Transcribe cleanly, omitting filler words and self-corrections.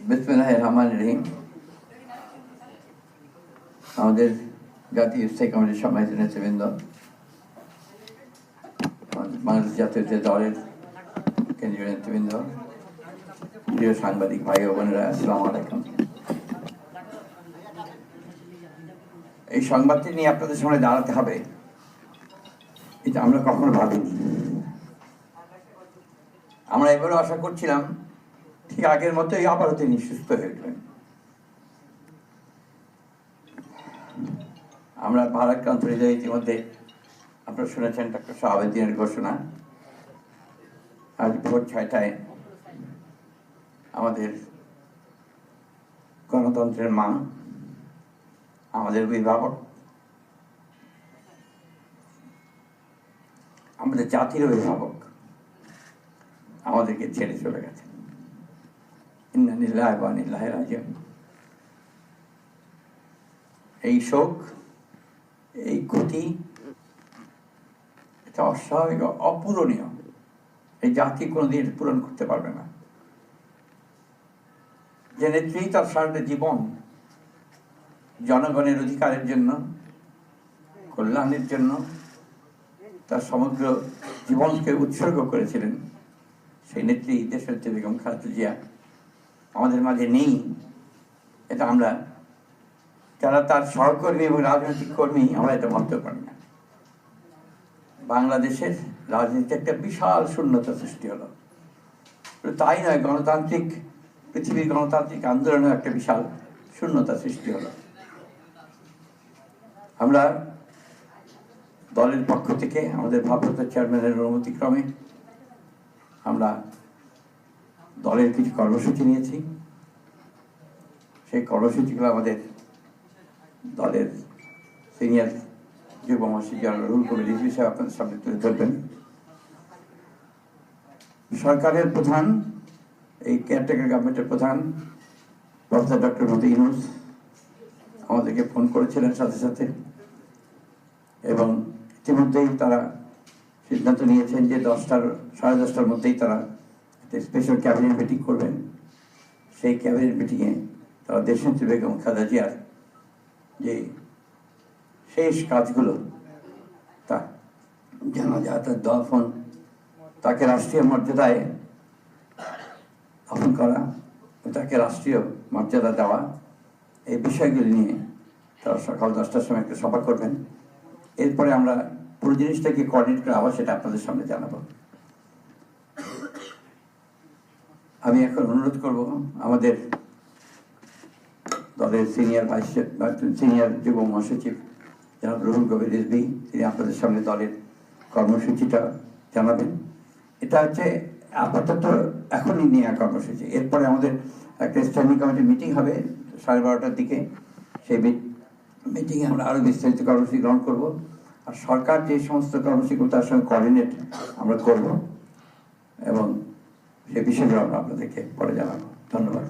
বিসমিল্লাহির রহমানির রহিম। আমাদের জাতীয় স্থায়ী কমিটির সম্মানিত নেতৃবৃন্দ, বাংলাদেশ জাতীয় দলের কেন্দ্রীয় নেতৃবৃন্দ, প্রিয় সাংবাদিক ভাই ও বোনেরা, আসসালামু আলাইকুম। এই সংবাদটি নিয়ে আপনাদের সামনে দাঁড়াতে হবে, এটা আমরা কখনো ভাবিনি। আমরা এবারও আশা করছিলাম ঠিক আগের মতোই আবারও তিনি সুস্থ হয়ে উঠবেন। আমরা ভারাক্রান্ত হৃদয়ে ইতিমধ্যে আপনারা শুনেছেন ডক্টর শাহাবুদ্দিনের ঘোষণা। আজ ভোর 6টায় আমাদের গণতন্ত্রের মা, আমাদের অভিভাবক, আমাদের জাতির অভিভাবক আমাদেরকে ছেড়ে চলে গেছেন। ইন্না লিল্লাহি ওয়া ইন্না ইলাইহি রাজিউন। এই শোক, এই ক্ষতি, এটা অস্বাভাবিক, অপূরণীয়। এই জাতি কোনোদিন পূরণ করতে পারবে না। যে নেত্রী তার সারাটা জীবন জনগণের অধিকারের জন্য, কল্যাণের জন্য তার সমগ্র জীবনকে উৎসর্গ করেছিলেন, সেই নেত্রী দেশনেত্রী বেগম খালেদা জিয়া আমাদের মাঝে নেই। এটা আমরা যারা তার সহকর্মী এবং রাজনৈতিক কর্মী, আমরা এটা ভাবতে পারি না। বাংলাদেশের রাজনীতিতে একটা বিশাল শূন্যতা সৃষ্টি হলো। তাই নয়, পৃথিবীর গণতান্ত্রিক আন্দোলনে একটা বিশাল শূন্যতা সৃষ্টি হলো। আমরা দলের পক্ষ থেকে আমাদের ভারপ্রাপ্ত চেয়ারম্যানের অনুমতিক্রমে আমরা দলের কিছু কর্মসূচি নিয়েছি। সেই কর্মসূচিগুলো আমাদের দলের সিনিয়র যুব মহাসচিব রুহুল কবির রিজভী সাহেব আপনাদের সামনে তুলে ধরবেন। সরকারের প্রধান, এই কেয়ারটেকার গভর্নমেন্টের প্রধান প্রফেসর ডক্টর মোহাম্মদ ইউনূস আমাদেরকে ফোন করেছিলেন সাথে সাথে, এবং ইতিমধ্যেই তারা সিদ্ধান্ত নিয়েছেন যে 10টার 10:30টার মধ্যেই তারা একটা স্পেশাল ক্যাবিনেট মিটিং করবেন। সেই ক্যাবিনেট মিটিংয়ে তারা দেশনেত্রী বেগম খালেদা জিয়ার যে শেষ কাজগুলো, তা জানাজা, তার দফন, তাকে রাষ্ট্রীয় মর্যাদায় দফন করা, তাকে রাষ্ট্রীয় মর্যাদা দেওয়া, এই বিষয়গুলি নিয়ে তারা সকাল 10টার সময় একটা সভা করবেন। এরপরে আমরা পুরো জিনিসটাকে কোঅর্ডিনেট করে আবার সেটা আপনাদের সামনে জানাবো। আমি এখন অনুরোধ করব আমাদের দলের সিনিয়র যুব মহাসচিব জনাব রুহুল কবির রিজভী, তিনি আপনাদের সামনে দলের কর্মসূচিটা জানাবেন। এটা হচ্ছে আপাতত এখনই নেওয়া কর্মসূচি। এরপরে আমাদের একটা স্ট্যান্ডিং কমিটি মিটিং হবে 12:30টার দিকে। সেই মিটিংয়ে আমরা আরও বিস্তারিত কর্মসূচি গ্রহণ করব। আর সরকার যে সমস্ত কর্মসূচিগুলো তার সঙ্গে কোঅর্ডিনেট আমরা করব, এবং সে বিষয়গুলো আমরা আপনাদেরকে পরে জানাবো। ধন্যবাদ।